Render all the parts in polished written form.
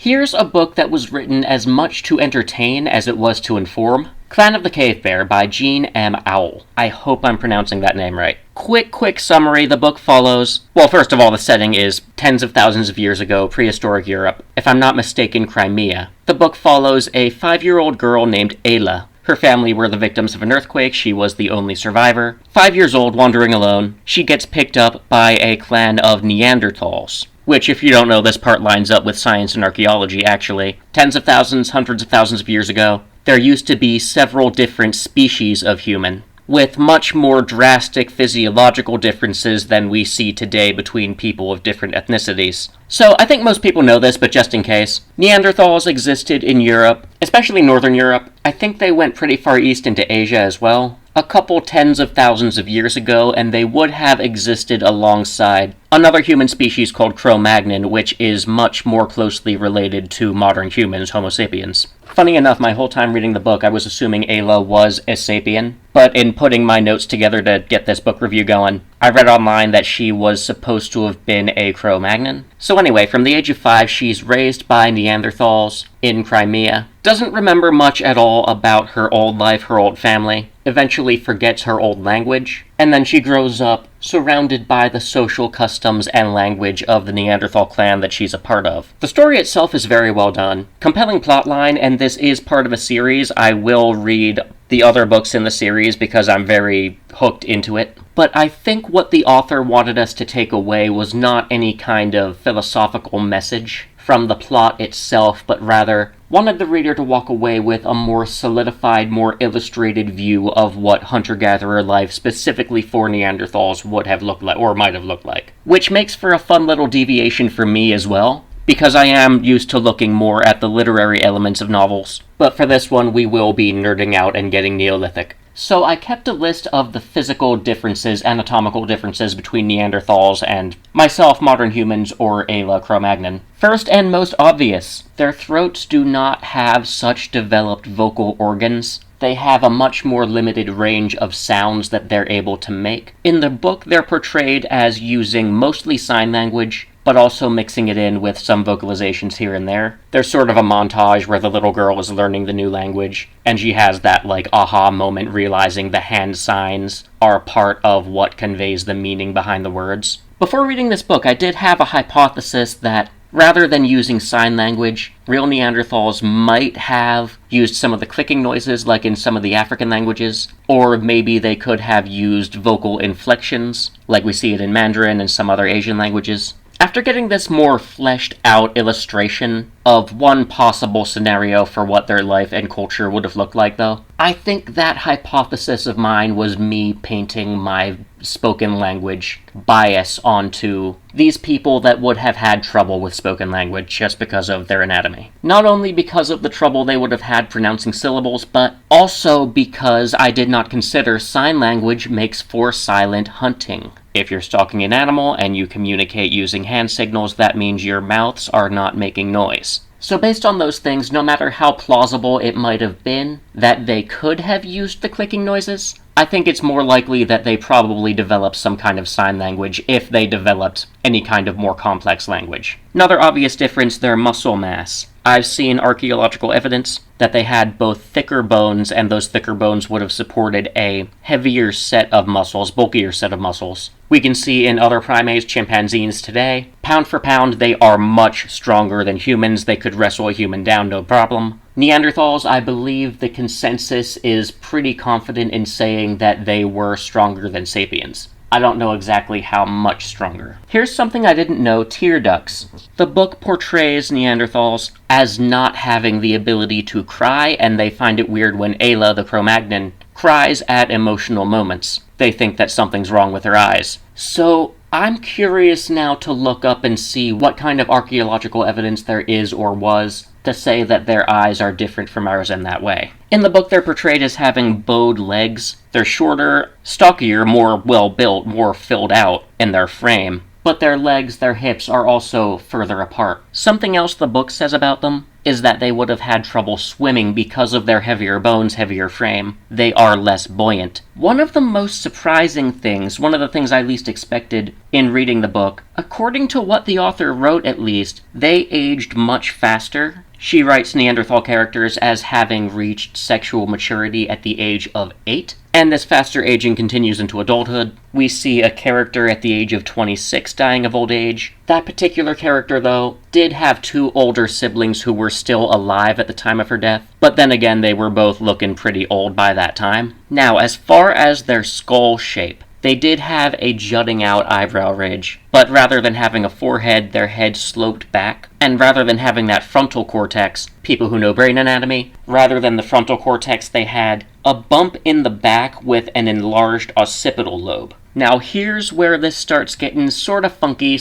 Here's a book that was written as much to entertain as it was to inform. Clan of the Cave Bear by Jean M. Auel. I hope I'm pronouncing that name right. Quick summary, the book follows... Well, first of all, the setting is tens of thousands of years ago, prehistoric Europe. If I'm not mistaken, Crimea. The book follows a 5-year-old girl named Ayla. Her family were the victims of an earthquake. She was the only survivor. 5 years old, wandering alone. She gets picked up by a clan of Neanderthals. Which, if you don't know, this part lines up with science and archaeology, actually. Tens of thousands, hundreds of thousands of years ago, there used to be several different species of human, with much more drastic physiological differences than we see today between people of different ethnicities. So, I think most people know this, but just in case, Neanderthals existed in Europe, especially Northern Europe. I think they went pretty far east into Asia as well. A couple tens of thousands of years ago, and they would have existed alongside another human species called Cro-Magnon, which is much more closely related to modern humans, Homo sapiens. Funny enough, my whole time reading the book, I was assuming Ayla was a sapien, but in putting my notes together to get this book review going, I read online that she was supposed to have been a Cro-Magnon. So anyway, from the age of 5, she's raised by Neanderthals in Crimea, doesn't remember much at all about her old life, her old family, eventually forgets her old language, and then she grows up surrounded by the social customs and language of the Neanderthal clan that she's a part of. The story itself is very well done. Compelling plotline, and this is part of a series. I will read the other books in the series because I'm very hooked into it. But I think what the author wanted us to take away was not any kind of philosophical message from the plot itself, but rather wanted the reader to walk away with a more solidified, more illustrated view of what hunter-gatherer life specifically for Neanderthals would have looked like, or might have looked like. Which makes for a fun little deviation for me as well, because I am used to looking more at the literary elements of novels. But for this one, we will be nerding out and getting Neolithic. So I kept a list of the physical differences, anatomical differences between Neanderthals and myself, modern humans, or Ayla Cro-Magnon. First and most obvious, their throats do not have such developed vocal organs. They have a much more limited range of sounds that they're able to make. In the book, they're portrayed as using mostly sign language, but also mixing it in with some vocalizations here and there. There's sort of a montage where the little girl is learning the new language, and she has that, aha moment realizing the hand signs are part of what conveys the meaning behind the words. Before reading this book, I did have a hypothesis that rather than using sign language, real Neanderthals might have used some of the clicking noises like in some of the African languages, or maybe they could have used vocal inflections like we see it in Mandarin and some other Asian languages. After getting this more fleshed out illustration of one possible scenario for what their life and culture would have looked like, though, I think that hypothesis of mine was me painting my spoken language bias onto these people that would have had trouble with spoken language just because of their anatomy. Not only because of the trouble they would have had pronouncing syllables, but also because I did not consider sign language makes for silent hunting. If you're stalking an animal and you communicate using hand signals, that means your mouths are not making noise. So based on those things, no matter how plausible it might have been that they could have used the clicking noises, I think it's more likely that they probably developed some kind of sign language if they developed any kind of more complex language. Another obvious difference, their muscle mass. I've seen archaeological evidence that they had both thicker bones, and those thicker bones would have supported a heavier set of muscles, bulkier set of muscles. We can see in other primates, chimpanzees today, pound for pound, they are much stronger than humans. They could wrestle a human down, no problem. Neanderthals, I believe the consensus is pretty confident in saying that they were stronger than sapiens. I don't know exactly how much stronger. Here's something I didn't know, tear ducts. The book portrays Neanderthals as not having the ability to cry, and they find it weird when Ayla, the Cro-Magnon, cries at emotional moments. They think that something's wrong with her eyes. So I'm curious now to look up and see what kind of archaeological evidence there is or was to say that their eyes are different from ours in that way. In the book, they're portrayed as having bowed legs. They're shorter, stockier, more well-built, more filled out in their frame. But their legs, their hips are also further apart. Something else the book says about them is that they would have had trouble swimming because of their heavier bones, heavier frame. They are less buoyant. One of the most surprising things, one of the things I least expected in reading the book, According to what the author wrote, at least, they aged much faster. She writes Neanderthal characters as having reached sexual maturity at the age of 8, and this faster aging continues into adulthood. We see a character at the age of 26 dying of old age. That particular character, though, did have 2 older siblings who were still alive at the time of her death, but then again, they were both looking pretty old by that time. Now, as far as their skull shape, they did have a jutting out eyebrow ridge, but rather than having a forehead, their head sloped back. And rather than having that frontal cortex, people who know brain anatomy, rather than the frontal cortex, they had a bump in the back with an enlarged occipital lobe. Now here's where this starts getting sorta funky,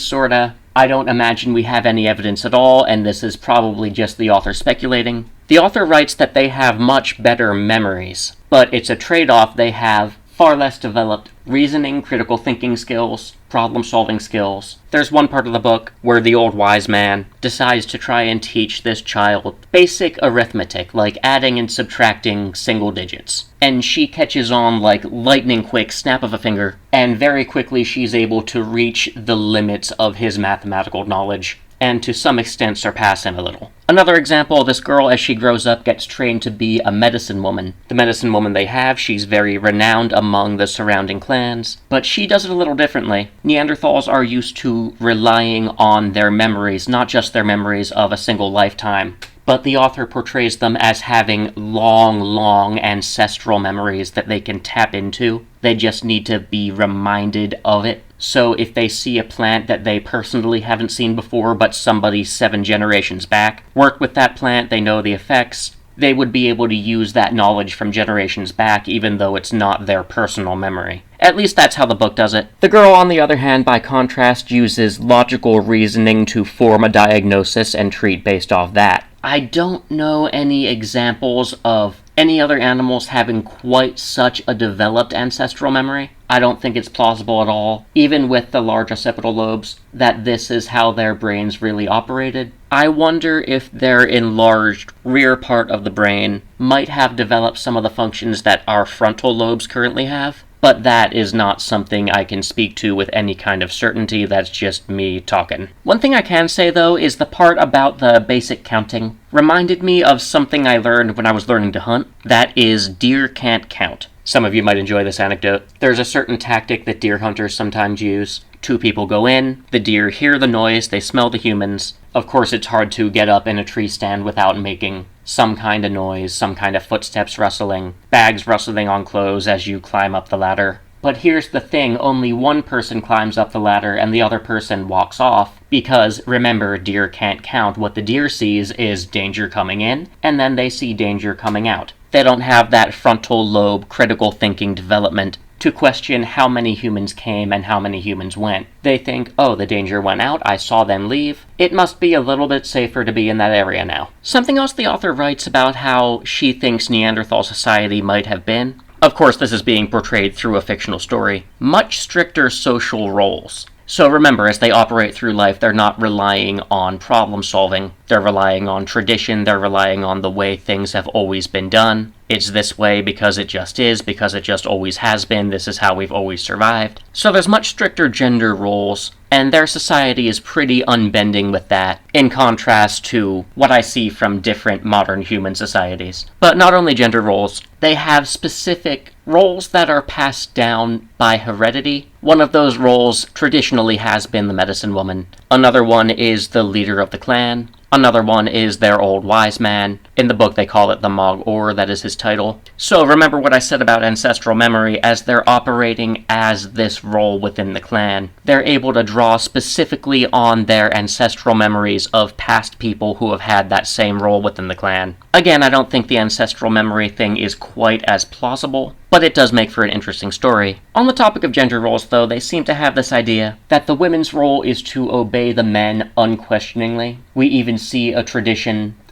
I don't imagine we have any evidence at all, and this is probably just the author speculating. The author writes that they have much better memories, but it's a trade-off. They have far less developed reasoning, critical thinking skills, problem-solving skills. There's one part of the book where the old wise man decides to try and teach this child basic arithmetic, like adding and subtracting single digits. And she catches on like lightning quick, snap of a finger, and very quickly she's able to reach the limits of his mathematical knowledge, and to some extent surpass him a little. Another example, this girl, as she grows up, gets trained to be a medicine woman. The medicine woman they have, she's very renowned among the surrounding clans, but she does it a little differently. Neanderthals are used to relying on their memories, not just their memories of a single lifetime, but the author portrays them as having long ancestral memories that they can tap into. They just need to be reminded of it. So if they see a plant that they personally haven't seen before, but somebody 7 generations back worked with that plant, they know the effects, they would be able to use that knowledge from generations back, even though it's not their personal memory. At least that's how the book does it. The girl, on the other hand, by contrast, uses logical reasoning to form a diagnosis and treat based off that. I don't know any examples of any other animals having quite such a developed ancestral memory. I don't think it's plausible at all, even with the large occipital lobes, that this is how their brains really operated. I wonder if their enlarged rear part of the brain might have developed some of the functions that our frontal lobes currently have. But that is not something I can speak to with any kind of certainty. That's just me talking. One thing I can say, though, is the part about the basic counting reminded me of something I learned when I was learning to hunt. That is, deer can't count. Some of you might enjoy this anecdote. There's a certain tactic that deer hunters sometimes use. 2 people go in, the deer hear the noise, they smell the humans. Of course, it's hard to get up in a tree stand without making some kind of noise, some kind of footsteps rustling, bags rustling on clothes as you climb up the ladder. But here's the thing, only one person climbs up the ladder and the other person walks off, because, remember, deer can't count. What the deer sees is danger coming in, and then they see danger coming out. They don't have that frontal lobe critical thinking development to question how many humans came and how many humans went. They think, oh, the danger went out, I saw them leave, it must be a little bit safer to be in that area now. Something else the author writes about how she thinks Neanderthal society might have been. Of course, this is being portrayed through a fictional story. Much stricter social roles. So remember, as they operate through life, they're not relying on problem solving. They're relying on tradition. They're relying on the way things have always been done. It's this way because it just is, because it just always has been. This is how we've always survived. So there's much stricter gender roles, and their society is pretty unbending with that, in contrast to what I see from different modern human societies. But not only gender roles, they have specific roles that are passed down by heredity. One of those roles traditionally has been the medicine woman. Another one is the leader of the clan. Another one is their old wise man. In the book they call it the Mog-Or, that is his title. So remember what I said about ancestral memory. As they're operating as this role within the clan, they're able to draw specifically on their ancestral memories of past people who have had that same role within the clan. Again, I don't think the ancestral memory thing is quite as plausible, but it does make for an interesting story. On the topic of gender roles, though, they seem to have this idea that the women's role is to obey the men unquestioningly. We even see a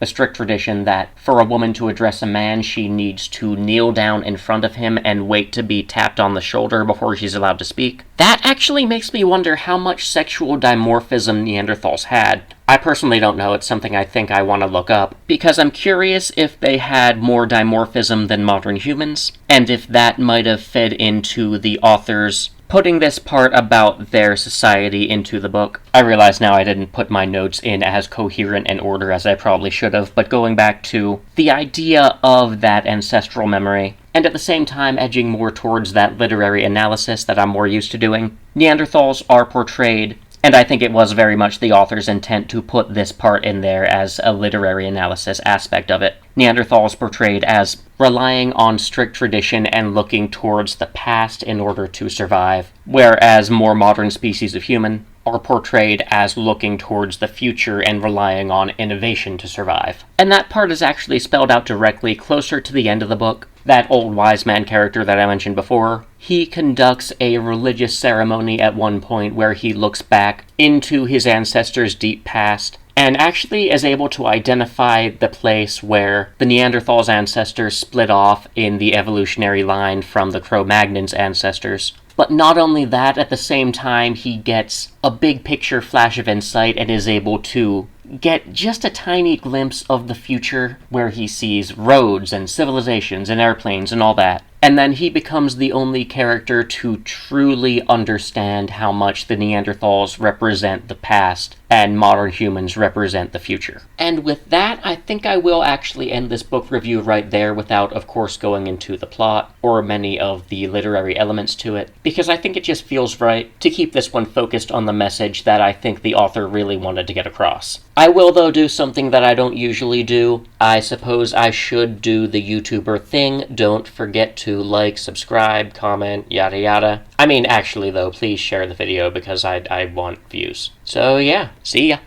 strict tradition, that for a woman to address a man, she needs to kneel down in front of him and wait to be tapped on the shoulder before she's allowed to speak. That actually makes me wonder how much sexual dimorphism Neanderthals had. I personally don't know. It's something I think I want to look up, because I'm curious if they had more dimorphism than modern humans, and if that might have fed into the authors putting this part about their society into the book. I realize now I didn't put my notes in as coherent an order as I probably should have, but going back to the idea of that ancestral memory, and at the same time edging more towards that literary analysis that I'm more used to doing, Neanderthals are portrayed, and I think it was very much the author's intent to put this part in there as a literary analysis aspect of it. Neanderthals portrayed as relying on strict tradition and looking towards the past in order to survive, whereas more modern species of human are portrayed as looking towards the future and relying on innovation to survive. And that part is actually spelled out directly closer to the end of the book. That old wise man character that I mentioned before, he conducts a religious ceremony at one point where he looks back into his ancestors' deep past and actually is able to identify the place where the Neanderthals' ancestors split off in the evolutionary line from the Cro-Magnons' ancestors. But not only that, at the same time, he gets a big picture flash of insight and is able to get just a tiny glimpse of the future where he sees roads and civilizations and airplanes and all that. And then he becomes the only character to truly understand how much the Neanderthals represent the past and modern humans represent the future. And with that, I think I will actually end this book review right there without, of course, going into the plot or many of the literary elements to it, because I think it just feels right to keep this one focused on the message that I think the author really wanted to get across. I will, though, do something that I don't usually do. I suppose I should do the YouTuber thing. Don't forget to like, subscribe, comment, yada yada. I mean, actually, though, please share the video because I want views. So yeah, see ya.